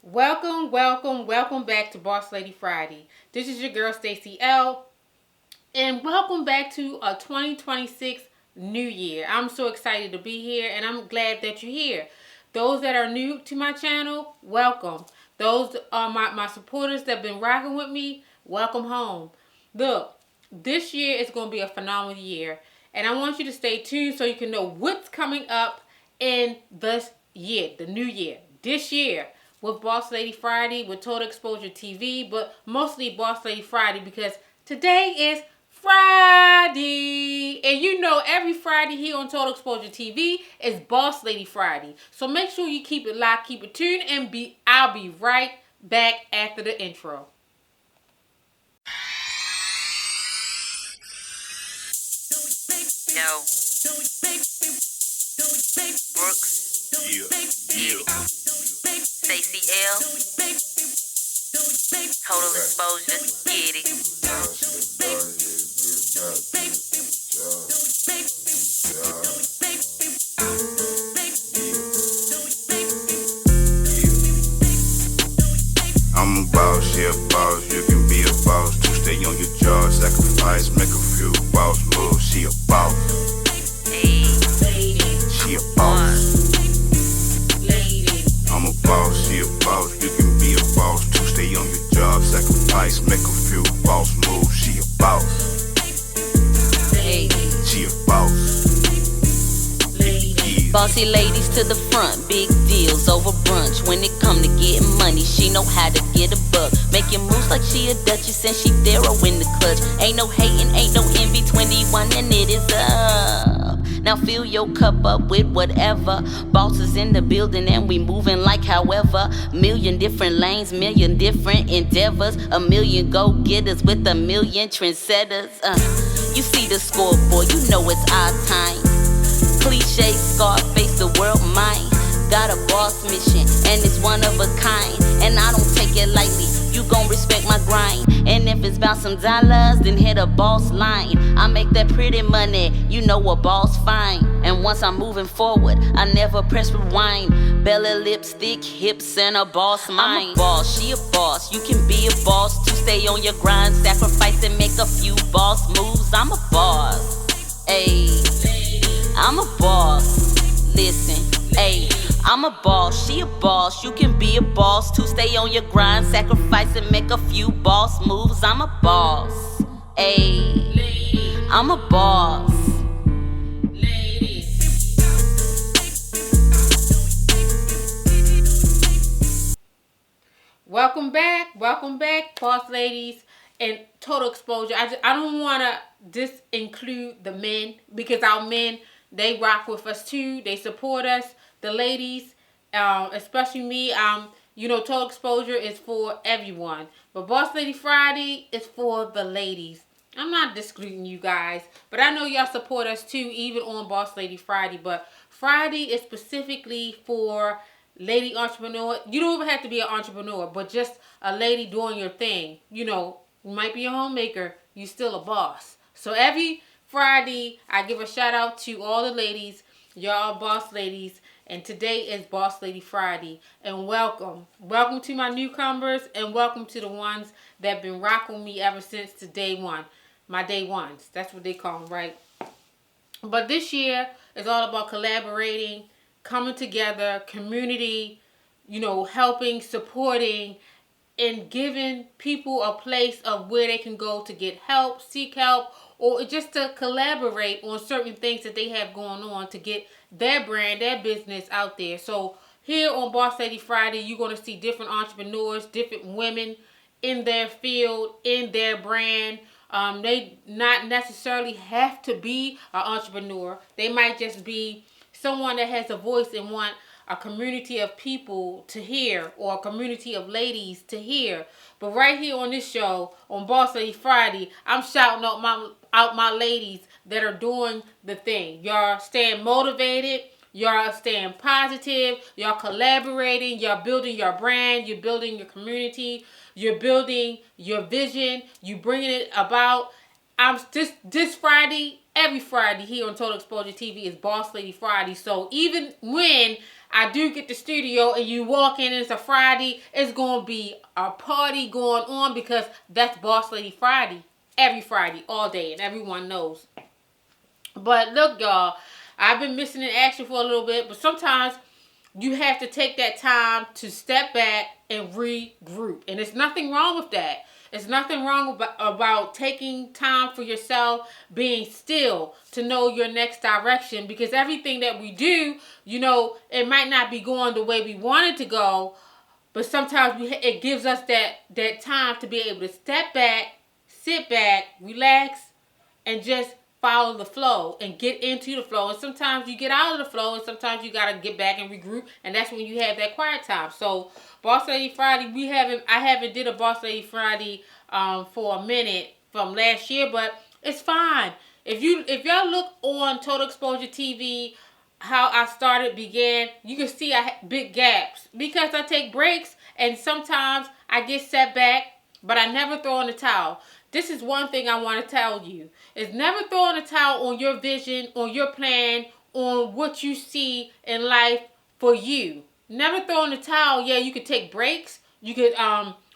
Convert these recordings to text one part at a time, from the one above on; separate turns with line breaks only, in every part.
Welcome back to Boss Lady Friday. This is your girl Stacey L, and welcome back to a 2026 New Year. I'm so excited to be here, and I'm glad that you're here. Those that are new to my channel, welcome. Those are my supporters that have been rocking with me, welcome home. Look, this year is going to be a phenomenal year, and I want you to stay tuned so you can know what's coming up in this year, the new year, this year, with Boss Lady Friday, with Total Exposure TV, but mostly Boss Lady Friday because today is Friday. And you know every Friday here on Total Exposure TV is Boss Lady Friday. So make sure you keep it locked, keep it tuned, and I'll be right back after the intro.
Yo, Brooks, Stacey L, Total Exposure, get it.
I'm a boss, yeah, boss. You can be a boss. To stay on your job, sacrifice, make a few boss moves. She a boss.
Hey,
She a boss. I'm a boss, she a boss. You can be a boss. To stay on your job, sacrifice, make a few boss moves. She a boss.
hey.
She a boss.
Bossy ladies to the front, big deals over brunch. When it come to getting money, she know how to get a buck. Making moves like she a duchess and she thorough in the clutch. Ain't no hating, ain't no envy, 21 and it is up. Now fill your cup up with whatever. Bosses in the building and we moving like however. Million different lanes, million different endeavors. A million go-getters with a million trendsetters. You see the scoreboard, you know it's our time. Cliche, Scarface, the world mine. Got a boss mission, and it's one of a kind. And I don't take it lightly, you gon' respect my grind. And if it's about some dollars, then hit a boss line. I make that pretty money, you know a boss fine. And once I'm moving forward, I never press rewind. Belly, lipstick, hips, and a boss mind. I'm a boss, she a boss, you can be a boss. To stay on your grind, sacrifice and make a few boss moves. I'm a boss, ayy. I'm a boss, listen, ayy. I'm a boss, she a boss, you can be a boss. To stay on your grind, sacrifice and make a few boss moves. I'm a boss, ayy. I'm a boss.
Welcome back, boss ladies and Total Exposure. I don't want to just include the men because our men, they rock with us too. They support us. The ladies, especially me, Total Exposure is for everyone. But Boss Lady Friday is for the ladies. I'm not discreeting you guys, but I know y'all support us too, even on Boss Lady Friday. But Friday is specifically for lady entrepreneur. You don't even have to be an entrepreneur, but just a lady doing your thing. You might be a homemaker, you still a boss. So every Friday, I give a shout out to all the ladies. Y'all boss ladies. And today is Boss Lady Friday. And welcome. Welcome to my newcomers and welcome to the ones that have been rocking me ever since to day one. My day ones. That's what they call them, right? But this year is all about collaborating, coming together, community, helping, supporting, and giving people a place of where they can go to get help, seek help, or just to collaborate on certain things that they have going on to get their brand, their business out there. So here on Boss Lady Friday, you're going to see different entrepreneurs, different women in their field, in their brand. They not necessarily have to be an entrepreneur. They might just be someone that has a voice and want a community of people to hear, or a community of ladies to hear. But right here on this show, on Boss Lady Friday, I'm shouting out my ladies that are doing the thing. Y'all staying motivated. Y'all staying positive. Y'all collaborating. Y'all building your brand. You're building your community. You're building your vision. You bringing it about. I'm this Friday, every Friday here on Total Exposure TV is Boss Lady Friday. So even when I do get the studio and you walk in and it's a Friday, it's going to be a party going on because that's Boss Lady Friday. Every Friday, all day, and everyone knows. But look, y'all, I've been missing in action for a little bit, but sometimes you have to take that time to step back and regroup. And there's nothing wrong with that. There's nothing wrong about taking time for yourself, being still to know your next direction. Because everything that we do, it might not be going the way we want it to go. But sometimes it gives us that time to be able to step back, sit back, relax, and just follow the flow and get into the flow. And sometimes you get out of the flow, and sometimes you gotta get back and regroup, and that's when you have that quiet time. So Boss Lady Friday, I haven't did a Boss Lady Friday for a minute from last year, but it's fine. If y'all look on Total Exposure TV, how I began, you can see I have big gaps because I take breaks, and sometimes I get set back, but I never throw in the towel. This is one thing I want to tell you. Is never throw in the towel on your vision, on your plan, on what you see in life for you. Never throw in the towel. Yeah, you could take breaks. You could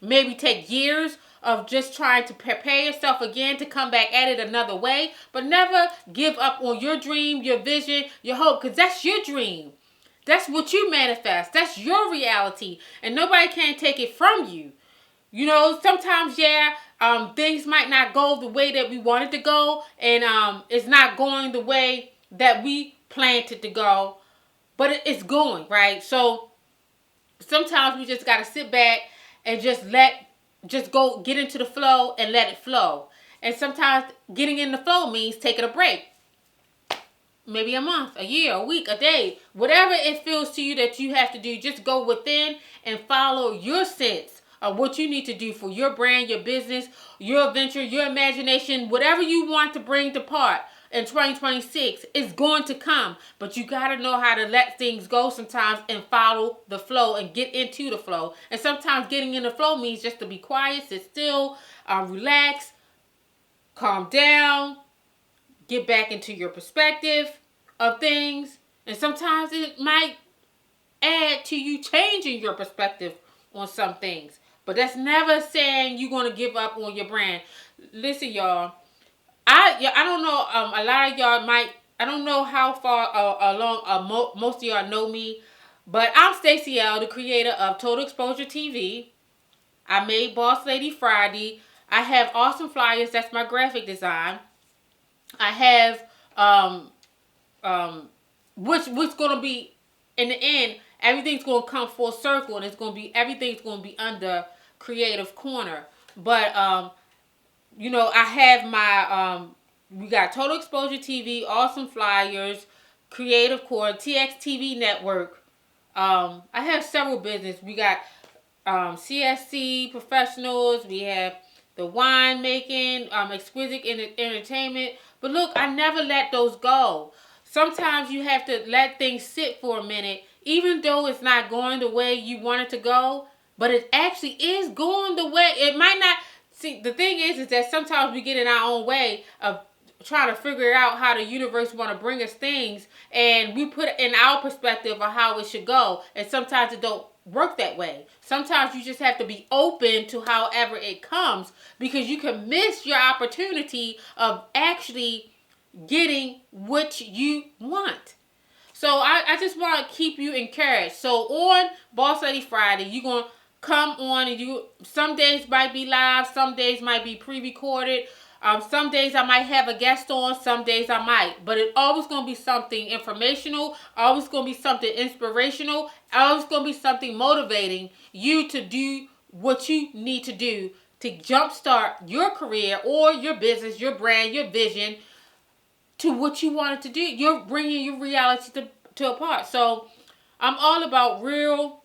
maybe take years of just trying to prepare yourself again to come back at it another way. But never give up on your dream, your vision, your hope, because that's your dream. That's what you manifest. That's your reality. And nobody can take it from you. Sometimes, things might not go the way that we want it to go, and it's not going the way that we planned it to go, but it's going, right? So sometimes we just got to sit back and just get into the flow and let it flow. And sometimes getting in the flow means taking a break. Maybe a month, a year, a week, a day, whatever it feels to you that you have to do, just go within and follow your sense of what you need to do for your brand, your business, your venture, your imagination, whatever you want to bring to part in 2026 is going to come. But you got to know how to let things go sometimes and follow the flow and get into the flow. And sometimes getting in the flow means just to be quiet, sit still, relax, calm down, get back into your perspective of things. And sometimes it might add to you changing your perspective on some things. But that's never saying you're going to give up on your brand. Listen, y'all. I don't know. A lot of y'all might. I don't know how far along most of y'all know me. But I'm Stacey L, the creator of Total Exposure TV. I made Boss Lady Friday. I have awesome flyers. That's my graphic design. I have what's going to be in the end. Everything's going to come full circle, and everything's going to be under Creative Corner. But I have my we got Total Exposure TV, awesome flyers, Creative Corner, TX TV Network. I have several businesses. We got CSC Professionals. We have the wine making, Exquisite Entertainment. But look, I never let those go. Sometimes you have to let things sit for a minute, even though it's not going the way you want it to go, but it actually is going the way. It might not. See, the thing is that sometimes we get in our own way of trying to figure out how the universe want to bring us things, and we put in our perspective of how it should go, and sometimes it don't work that way. Sometimes you just have to be open to however it comes, because you can miss your opportunity of actually getting what you want. So I just want to keep you encouraged. So on Boss Lady Friday, you're going to come on, and some days might be live, some days might be pre-recorded. Some days I might have a guest on, some days I might. But it's always going to be something informational, always going to be something inspirational, always going to be something motivating you to do what you need to do to jumpstart your career or your business, your brand, your vision to what you wanted to do. You're bringing your reality to a part. So I'm all about real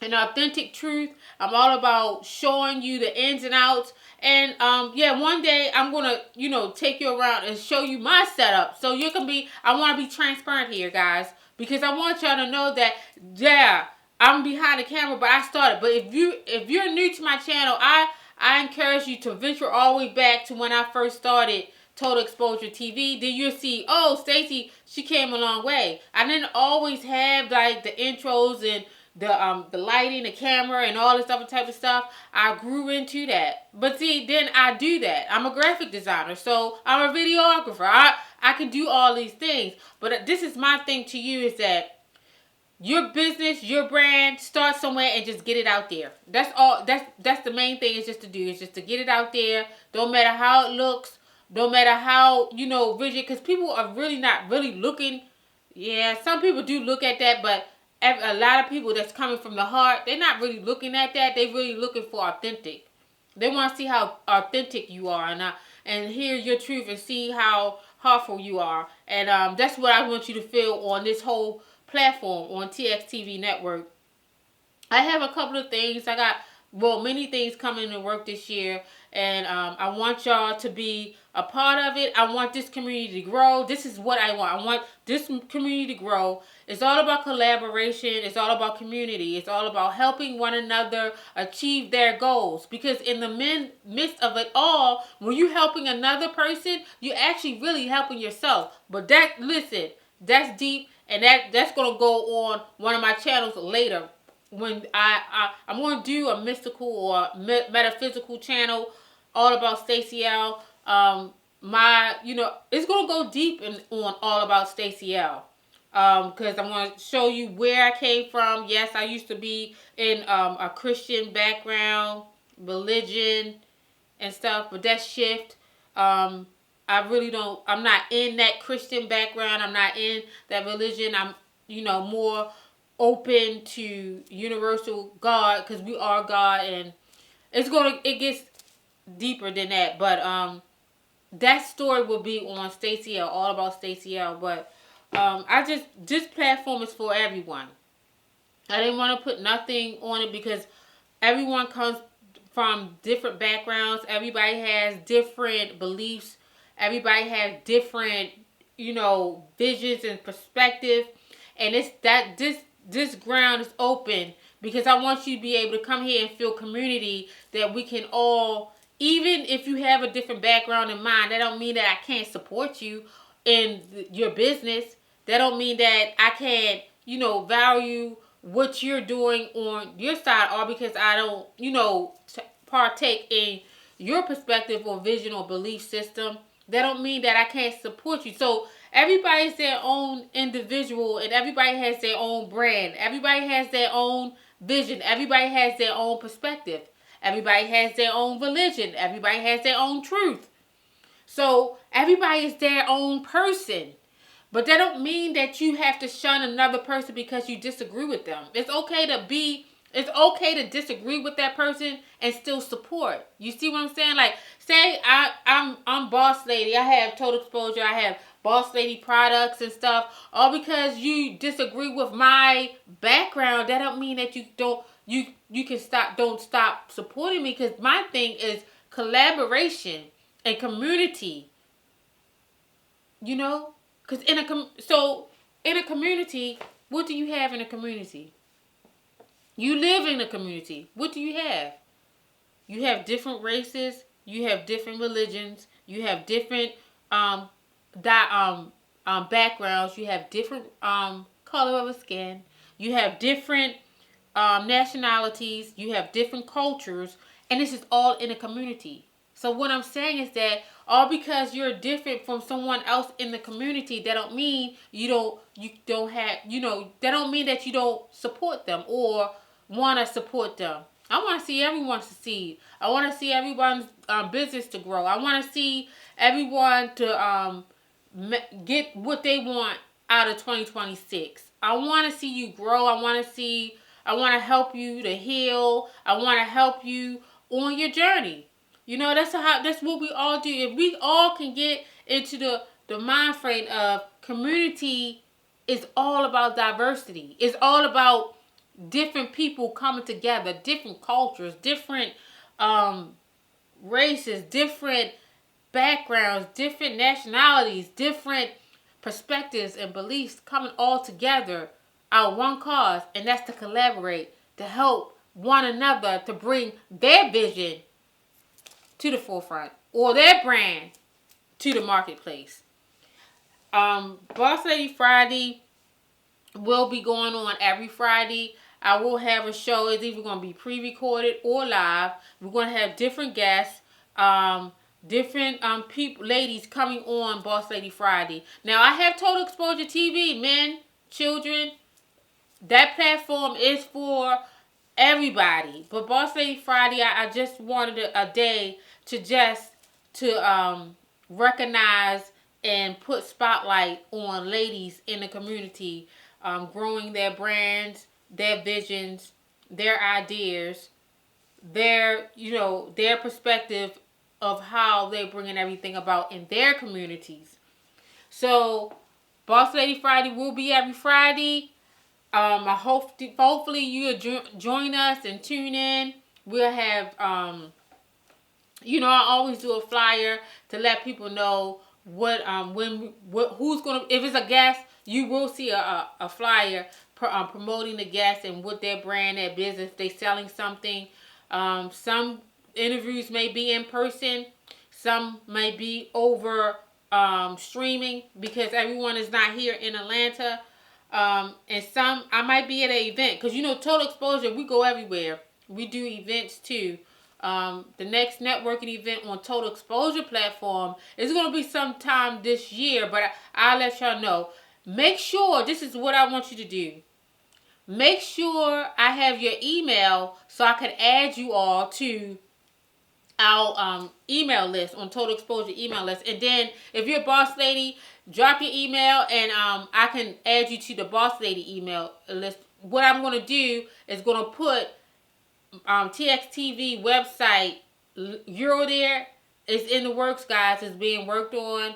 and authentic truth. I'm all about showing you the ins and outs. And one day I'm gonna, take you around and show you my setup. So I want to be transparent here, guys, because I want y'all to know that I'm behind the camera, but I started. But if you're new to my channel, I encourage you to venture all the way back to when I first started Total Exposure TV, then you'll see, oh, Stacy, she came a long way. I didn't always have like the intros and the lighting, the camera, and all this other type of stuff. I grew into that. But see, then I do that. I'm a graphic designer, so I'm a videographer. I can do all these things. But this is my thing to you is that your business, your brand, start somewhere and just get it out there. That's all. That's the main thing is just to do. Is just to get it out there. Don't matter how it looks. Don't matter how, rigid. Because people are really not really looking. Yeah, some people do look at that. But a lot of people that's coming from the heart, they're not really looking at that. They're really looking for authentic. They want to see how authentic you are. And hear your truth and see how heartful you are. And that's what I want you to feel on this whole platform on TXTV Network. I have a couple of things. I got, many things coming to work this year. And I want y'all to be a part of it. I want this community to grow. This is what I want. I want this community to grow. It's all about collaboration. It's all about community. It's all about helping one another achieve their goals. Because in the midst of it all, when you're helping another person, you're actually really helping yourself. But that's deep. And that's going to go on one of my channels later. When I'm going to do a mystical or metaphysical channel all about Stacey L. It's going to go deep on all about Stacey L. Because I'm going to show you where I came from. Yes, I used to be in a Christian background, religion, and stuff. But that shift, I'm not in that Christian background. I'm not in that religion. I'm, more open to universal God because we are God, and it gets deeper than that. But that story will be on Stacey L, all about Stacey L. But this platform is for everyone. I didn't want to put nothing on it because everyone comes from different backgrounds. Everybody has different beliefs. Everybody has different, visions and perspective. And it's that this ground is open because I want you to be able to come here and feel community that we can all, even if you have a different background in mind, that don't mean that I can't support you in your business. That don't mean that I can't, value what you're doing on your side, or because I don't, partake in your perspective or vision or belief system. That don't mean that I can't support you. So everybody's their own individual, and everybody has their own brand. Everybody has their own vision. Everybody has their own perspective. Everybody has their own religion. Everybody has their own truth. So everybody is their own person. But that don't mean that you have to shun another person because you disagree with them. It's okay to disagree with that person and still support. You see what I'm saying? Like, say I'm Boss Lady. I have Total Exposure. I have Boss Lady products and stuff. All because you disagree with my background, that don't mean that don't stop supporting me, because my thing is collaboration and community. Because in a community, what do you have in a community? You live in a community. What do you have? You have different races. You have different religions. You have different backgrounds. You have different color of the skin. You have different nationalities. You have different cultures, and this is all in a community. So what I'm saying is that all because you're different from someone else in the community, that don't mean that don't mean that you don't support them or want to support them. I want to see everyone succeed. I want to see everyone's business to grow. I want to see everyone to get what they want out of 2026. I want to see you grow. I want to help you to heal. I want to help you on your journey. That's what we all do. If we all can get into the mind frame of community, is all about diversity. It's all about different people coming together, different cultures, different races, different backgrounds, different nationalities, different perspectives and beliefs coming all together out one cause, and that's to collaborate, to help one another, to bring their vision to the forefront, or their brand to the marketplace. Boss Lady Friday will be going on every Friday. I will have a show. It's either going to be pre-recorded or live. We're going to have different guests, different people, ladies coming on Boss Lady Friday. Now I have Total Exposure TV, men, children. That platform is for everybody. But Boss Lady Friday, I just wanted a day to recognize and put spotlight on ladies in the community, growing their brands, their visions, their ideas, their perspective of how they're bringing everything about in their communities. So, Boss Lady Friday will be every Friday. I hopefully you'll join us and tune in. We'll have, I always do a flyer to let people know who's gonna. If it's a guest, you will see a flyer promoting the guest and what their brand, their business, they selling something. Some interviews may be in person. Some may be over streaming because everyone is not here in Atlanta. And some I might be at an event because Total Exposure, we go everywhere. We do events too. The next networking event on Total Exposure platform is going to be sometime this year, but I'll let y'all know. Make sure, this is what I want you to do. Make sure I have your email so I can add you all to our email list, on Total Exposure email list. And then if you're a boss lady, drop your email and I can add you to the boss lady email list. What I'm going to do is going to put TXTV website Euro there. It's in the works, guys. It's being worked on.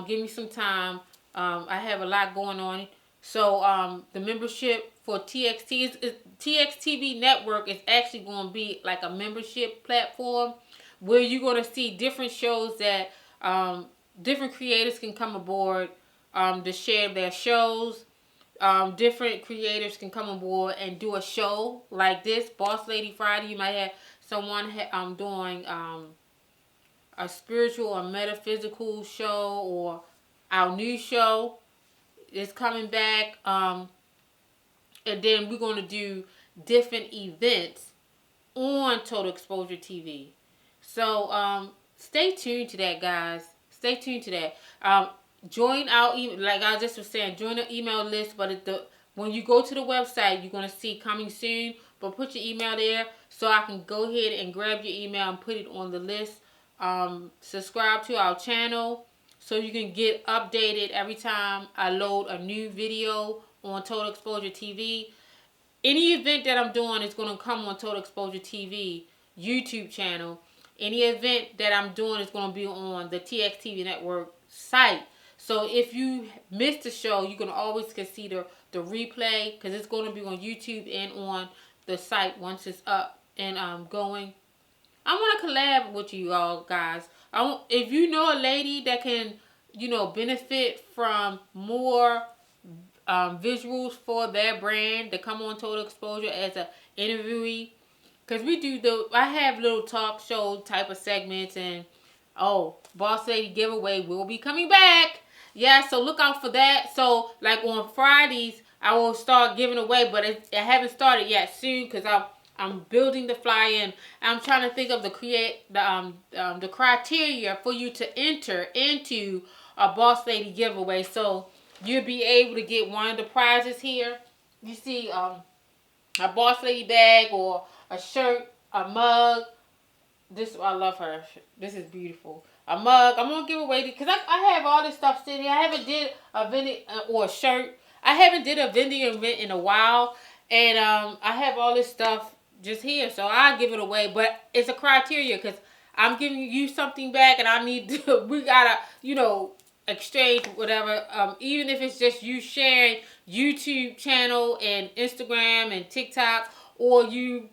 Give me some time. I have a lot going on. So the membership for TXTV network is actually going to be like a membership platform where you're going to see different shows that different creators can come aboard to share their shows. Different creators can come aboard and do a show like this, Boss Lady Friday. You might have someone doing a spiritual or metaphysical show, or our new show is coming back. And then we're going to do different events on Total Exposure TV. So stay tuned to that, guys. Stay tuned to that. Join our email, like I just was saying, join the email list. But when you go to the website, you're going to see coming soon. But put your email there so I can go ahead and grab your email and put it on the list. Subscribe to our channel so you can get updated every time I load a new video on Total Exposure TV. Any event that I'm doing is going to come on Total Exposure TV YouTube channel. Any event that I'm doing is going to be on the TXTV network site. So if you missed the show, you can always see the replay, because it's going to be on YouTube and on the site once it's up and going. I want to collab with you all, guys. If you know a lady that can, benefit from more visuals for their brand to come on Total Exposure as an interviewee, because I have little talk show type of segments, and Boss Lady giveaway will be coming back. Yeah, so look out for that. So like on Fridays, I will start giving away, but I haven't started yet. Soon, because I'm building the flyer and I'm trying to think of the criteria for you to enter into a Boss Lady giveaway. So you'll be able to get one of the prizes here. You see a Boss Lady bag or a shirt, a mug. I love her. This is beautiful. A mug. I'm gonna give away because I have all this stuff sitting here. I haven't did a vending or a shirt. I haven't did a vending event in a while, and I have all this stuff just here, so I'll give it away. But it's a criteria because I'm giving you something back, and I need to. We gotta, exchange whatever. Even if it's just you sharing YouTube channel and Instagram and TikTok, or you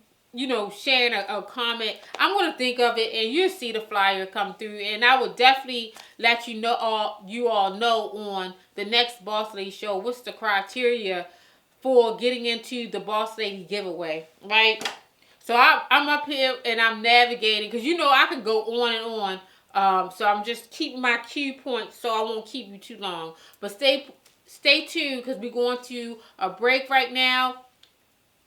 sharing a comment. I'm going to think of it, and you'll see the flyer come through, and I will definitely let you all know on the next Boss Lady show what's the criteria for getting into the Boss Lady giveaway, right? So I'm up here and I'm navigating, because I can go on and on So I'm just keeping my cue points so I won't keep you too long. But stay tuned because we're going to a break right now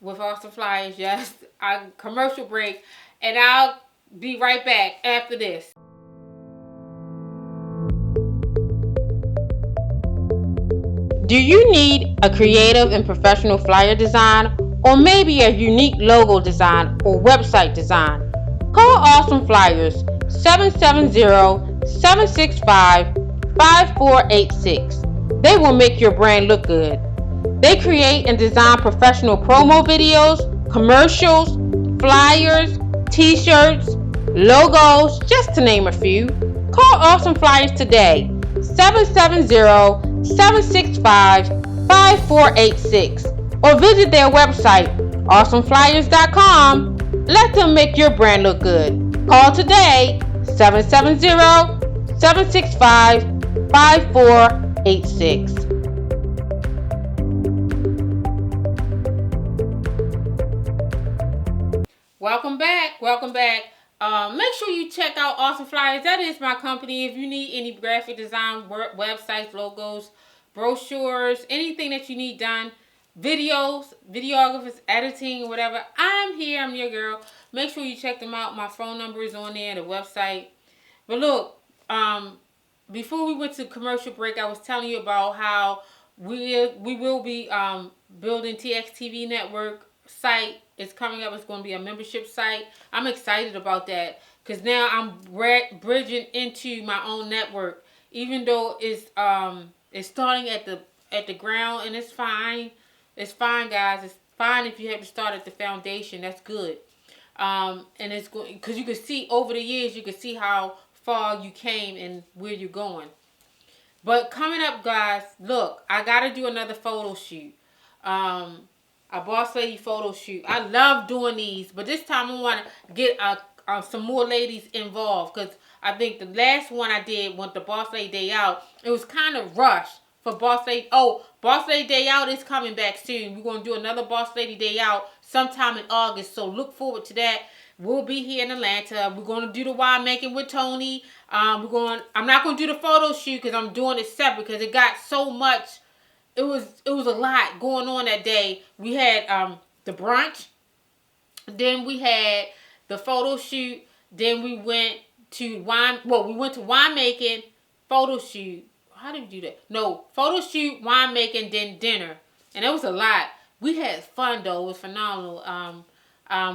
with Awesome Flyers. Yes, a commercial break. And I'll be right back after this. Do you need a creative and professional flyer design, or maybe a unique logo design or website design? Call Awesome Flyers 770-765-5486. They will make your brand look good. They create and design professional promo videos, commercials, flyers, t-shirts, logos, just to name a few. Call Awesome Flyers today, 770-765-5486, or visit their website, awesomeflyers.com. Let them make your brand look good. Call today, 770-765-5486. Welcome back. Make sure you check out Awesome Flyers. That is my company. If you need any graphic design, websites, logos, brochures, anything that you need done, videos, videographers, editing, whatever, I'm here. I'm your girl. Make sure you check them out. My phone number is on there, the website. But look, before we went to commercial break, I was telling you about how we will be building TXTV Network site. It's coming up. It's going to be a membership site. I'm excited about that because now I'm bridging into my own network. Even though it's starting at the ground, and it's fine. It's fine, guys. It's fine if you have to start at the foundation. That's good. And it's going because you can see over the years. You can see how far you came and where you're going. But coming up, guys, look, I gotta do another photo shoot. A boss lady photo shoot. I love doing these, but this time I want to get some more ladies involved because I think the last one I did with the Boss Lady Day Out, it was kind of rushed for Boss Lady. Oh, Boss Lady Day Out is coming back soon. We're going to do another Boss Lady Day Out sometime in August, so look forward to that. We'll be here in Atlanta. We're going to do the winemaking with Tony. I'm not going to do the photo shoot because I'm doing it separate because it got so much. It was a lot going on that day. We had the brunch, then we had the photo shoot, then we went to winemaking, photo shoot. How did we do that? No, photo shoot, winemaking, then dinner, and it was a lot. We had fun though. It was phenomenal.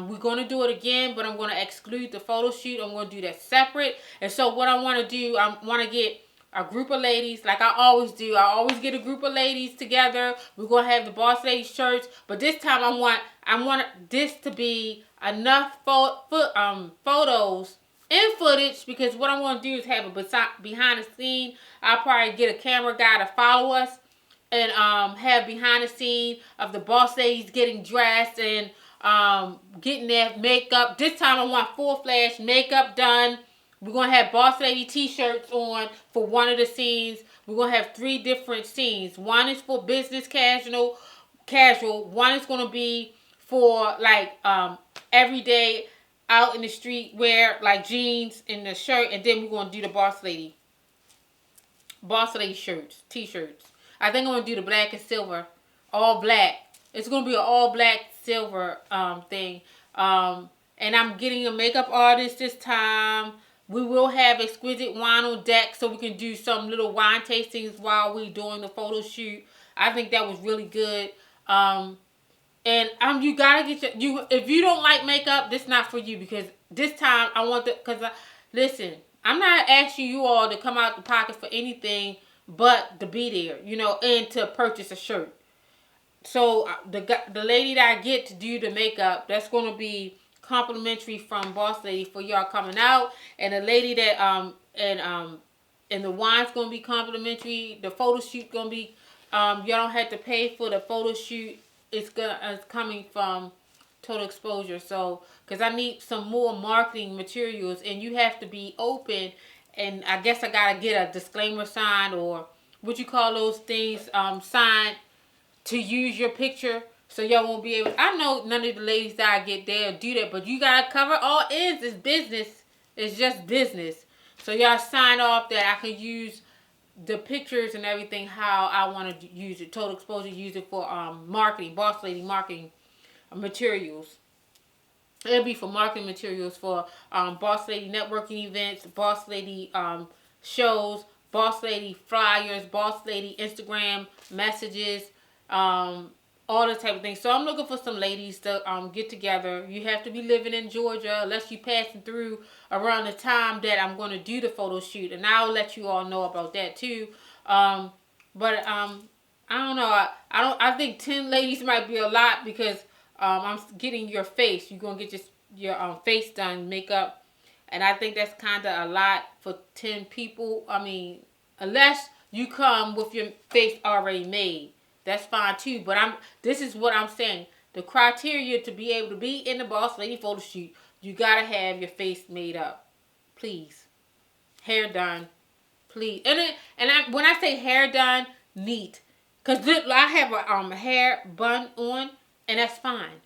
We're going to do it again, but I'm going to exclude the photo shoot. I'm going to do that separate. And so what I want to do, I want to get a group of ladies, like I always do. I always get a group of ladies together. We're gonna have the Boss Lady shirts, but this time I want this to be enough photos and footage because what I want to do is have a behind the scene. I'll probably get a camera guy to follow us and have behind the scene of the boss ladies getting dressed and getting their makeup. This time I want full flash makeup done. We're going to have Boss Lady t-shirts on for one of the scenes. We're going to have 3 different scenes. One is for business casual. One is going to be for like everyday out in the street wear, like jeans and the shirt. And then we're going to do the Boss Lady shirts, t-shirts. I think I'm going to do the black and silver. All black. It's going to be an all black silver thing. And I'm getting a makeup artist this time. We will have exquisite wine on deck so we can do some little wine tastings while we're doing the photo shoot. I think that was really good. And you gotta get if you don't like makeup, this is not for you because this time I want listen, I'm not asking you all to come out the pocket for anything but to be there, and to purchase a shirt. So the lady that I get to do the makeup, that's gonna be complimentary from Boss Lady for y'all coming out, and the lady that and the wine's gonna be complimentary. The photo shoot gonna be y'all don't have to pay for the photo shoot. It's coming from Total Exposure. So because I need some more marketing materials, and you have to be open. And I guess I gotta get a disclaimer sign or what you call those things signed to use your picture. So y'all won't be able. I know none of the ladies that I get there do that, but you gotta cover all ends. It's business. It's just business. So y'all sign off that I can use the pictures and everything how I want to use it. Total Exposure use it for marketing, Boss Lady marketing materials. It'll be for marketing materials for Boss Lady networking events, Boss Lady shows, Boss Lady flyers, Boss Lady Instagram messages, all the type of things. So I'm looking for some ladies to get together. You have to be living in Georgia unless you passing through around the time that I'm going to do the photo shoot, and I'll let you all know about that too. But I don't know. I think 10 ladies might be a lot because I'm getting your face. You're gonna get your face done, makeup, and I think that's kind of a lot for 10 people. I mean, unless you come with your face already made. That's fine too, but this is what I'm saying. The criteria to be able to be in the Boss Lady photo shoot, you gotta have your face made up. Please. Hair done. Please. When I say hair done, neat. Cause I have a hair bun on, and that's fine.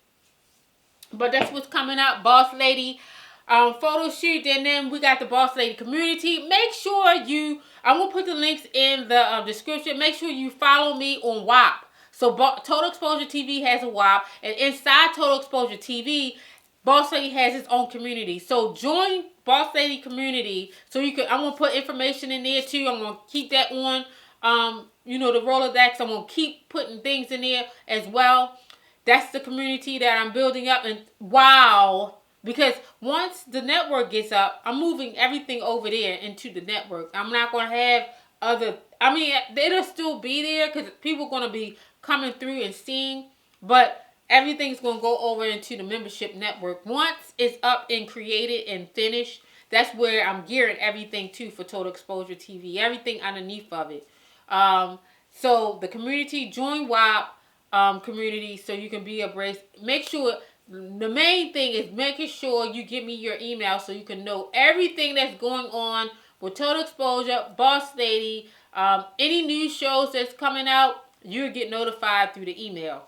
But that's what's coming up, Boss Lady photo shoot, and then we got the Boss Lady community. Make sure I'm gonna put the links in the description. Make sure you follow me on WAP. So Total Exposure TV has a WAP, and inside Total Exposure TV, Boss Lady has its own community. So join Boss Lady community. So I'm gonna put information in there too. I'm gonna keep that on the Rolodex. I'm gonna keep putting things in there as well. That's the community that I'm building up, and wow. Because once the network gets up, I'm moving everything over there into the network. I'm not going to have it'll still be there because people are going to be coming through and seeing. But everything's going to go over into the membership network. Once it's up and created and finished, that's where I'm gearing everything to for Total Exposure TV. Everything underneath of it. So the community, join WAP community so you can be abreast. Make sure... The main thing is making sure you give me your email so you can know everything that's going on with Total Exposure, Boss Lady, any new shows that's coming out, you'll get notified through the email.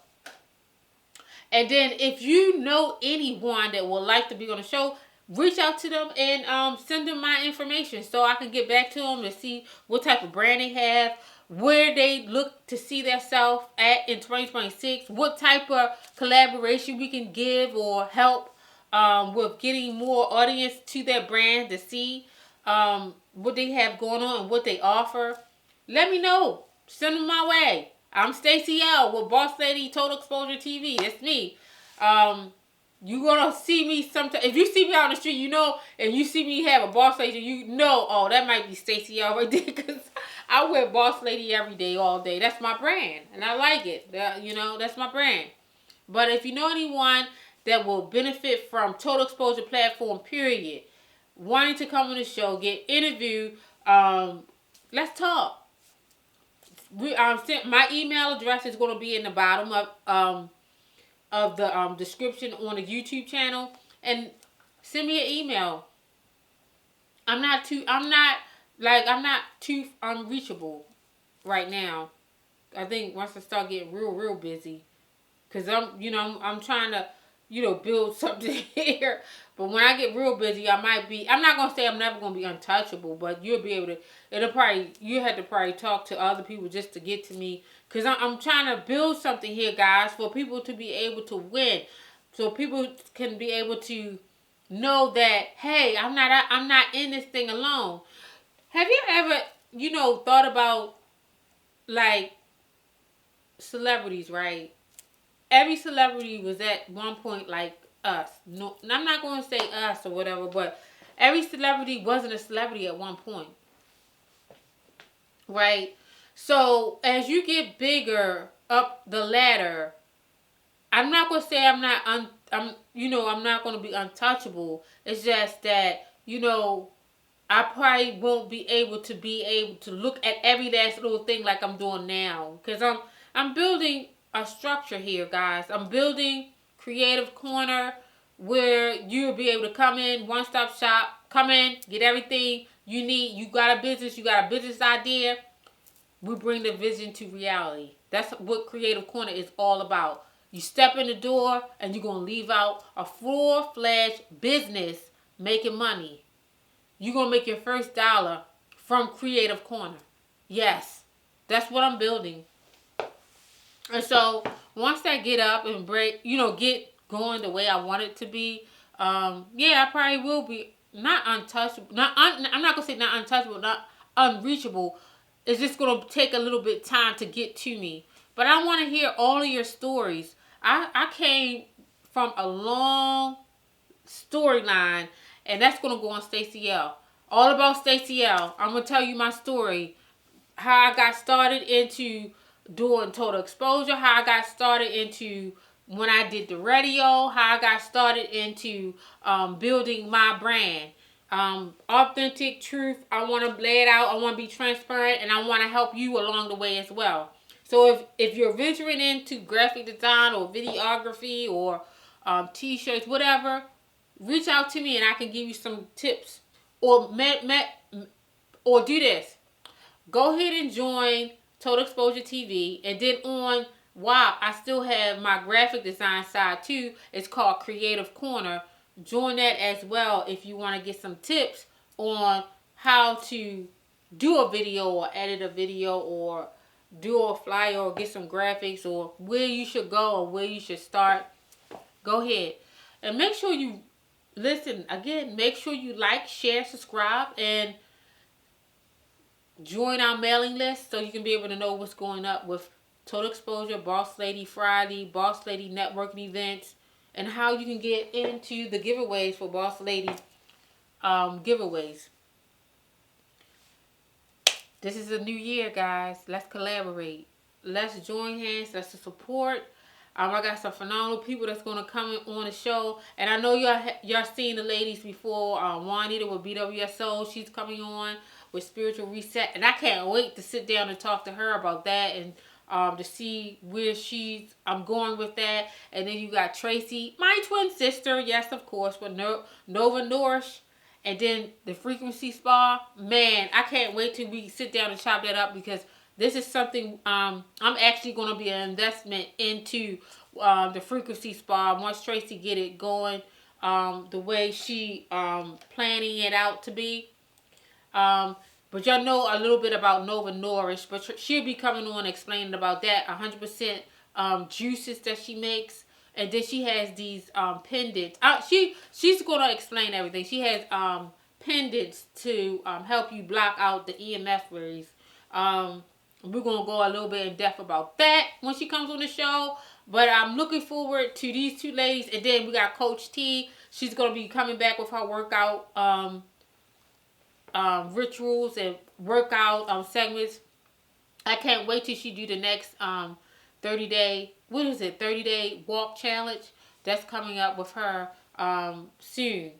And then if you know anyone that would like to be on the show, reach out to them and send them my information so I can get back to them to see what type of brand they have, where they look to see themselves at in 2026, what type of collaboration we can give or help with getting more audience to their brand to see what they have going on and what they offer. Let me know. Send them my way. I'm Stacey L with Boss Lady Total Exposure TV. That's me. You're going to see me sometime. If you see me out on the street, and you see me have a Boss Lady, oh, that might be Stacey L right there because I wear Boss Lady every day, all day. That's my brand, and I like it. That's my brand. But if you know anyone that will benefit from Total Exposure platform, period, wanting to come on the show, get interviewed, let's talk. My email address is going to be in the bottom of the description on the YouTube channel, and send me an email. I'm not too unreachable right now. I think once I start getting real busy, cause I'm trying to build something here. But when I get real busy, I'm not gonna say I'm never gonna be untouchable, but you'll be able to. You have to probably talk to other people just to get to me, cause I'm trying to build something here, guys, for people to be able to win, so people can be able to know that, hey, I'm not in this thing alone. Have you ever thought about like celebrities, right? Every celebrity was at one point like us. No, I'm not going to say us or whatever, but every celebrity wasn't a celebrity at one point, right? So as you get bigger up the ladder, I'm not going to say I'm not going to be untouchable. It's just that I probably won't be able to look at every last little thing like I'm doing now, because I'm building a structure here, guys. I'm building Creative Corner where you'll be able to come in, one-stop shop, come in, get everything you need. You got a business idea. We bring the vision to reality. That's what Creative Corner is all about. You step in the door and you're going to leave out a full-fledged business making money. you're going to make your first dollar from Creative Corner. Yes, that's what I'm building. And so once I get up and get going the way I want it to be, I probably will be not untouchable. I'm not gonna say not untouchable, not unreachable. It's just gonna take a little bit time to get to me. But I want to hear all of your stories. I came from a long storyline, and that's gonna go on Stacey L. All about Stacey L. I'm gonna tell you my story, how I got started into doing total exposure, how I got started into when I did the radio, how I got started into building my brand. Authentic truth. I want to lay it out. I want to be transparent, and I want to help you along the way as well. So if you're venturing into graphic design or videography or t-shirts, whatever, reach out to me and I can give you some tips. Or do this. Go ahead and join Total Exposure TV, and then I still have my graphic design side too. It's called Creative Corner. Join that as well if you want to get some tips on how to do a video or edit a video or do a flyer or get some graphics or where you should go or where you should start. Go ahead. And make sure you listen. Again, make sure you like, share, subscribe, and join our mailing list so you can be able to know what's going up with Total Exposure, Boss Lady Friday, Boss Lady networking events, and how you can get into the giveaways for Boss Lady giveaways. This is a new year, guys. Let's collaborate. Let's join hands. Let's support. I got some phenomenal people that's going to come on the show. And I know y'all seen the ladies before. Juanita with BWSO. She's coming on with Spiritual Reset. And I can't wait to sit down and talk to her about that and to see where I'm going with that. And then you got Tracy, my twin sister. Yes, of course, with Nova Norsh. And then the Frequency Spa. Man, I can't wait till we sit down and chop that up, because this is something I'm actually going to be an investment into the Frequency Spa once Tracy get it going the way she planning it out to be. But y'all know a little bit about Nova Nourish, but she'll be coming on explaining about that. 100% juices that she makes. And then she has these pendants. She's going to explain everything. She has pendants to help you block out the EMF rays. We're going to go a little bit in depth about that when she comes on the show. But I'm looking forward to these two ladies. And then we got Coach T. She's going to be coming back with her workout rituals and workout segments. I can't wait till she do the next 30-day, 30-day walk challenge. That's coming up with her soon,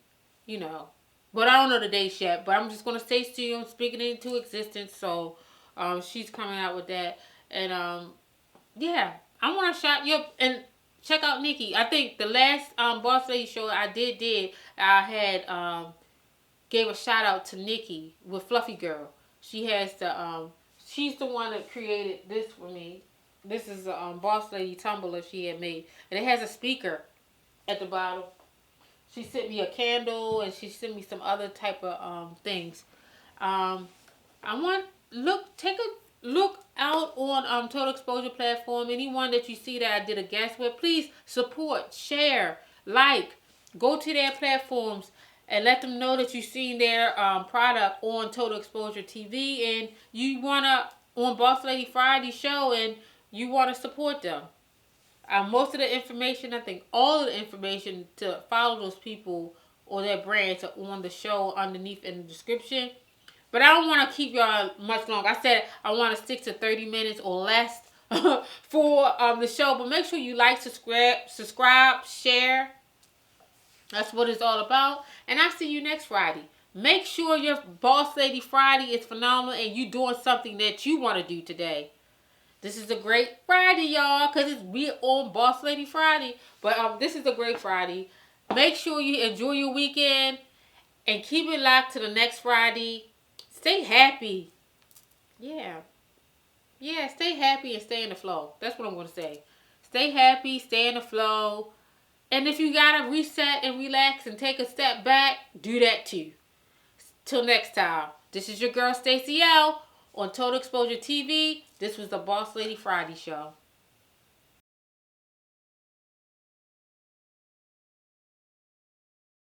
But I don't know the dates yet. But I'm just going to stay soon, speaking it into existence. So she's coming out with that. And I want to shout you up and check out Nikki. I think the last Boss Lady show I I had gave a shout out to Nikki with Fluffy Girl. She has she's the one that created this for me. This is a Boss Lady tumbler she had made. And it has a speaker at the bottom. She sent me a candle and she sent me some other type of things. Take a look out on Total Exposure platform. Anyone that you see that I did a guest with, please support, share, like. Go to their platforms and let them know that you've seen their product on Total Exposure TV and you want to, on Boss Lady Friday show, and you want to support them. Most of the information, I think all of the information to follow those people or their brands are on the show underneath in the description. But I don't want to keep y'all much longer. I said I want to stick to 30 minutes or less for the show. But make sure you like, subscribe, share. That's what it's all about. And I'll see you next Friday. Make sure your Boss Lady Friday is phenomenal and you doing something that you want to do today. This is a great Friday, y'all, because we're on Boss Lady Friday. But this is a great Friday. Make sure you enjoy your weekend and keep it locked to the next Friday. Stay happy. Yeah, stay happy and stay in the flow. That's what I'm going to say. Stay happy, stay in the flow. And if you got to reset and relax and take a step back, do that too. Till next time, this is your girl Stacey L on Total Exposure TV. This was the Boss Lady Friday Show.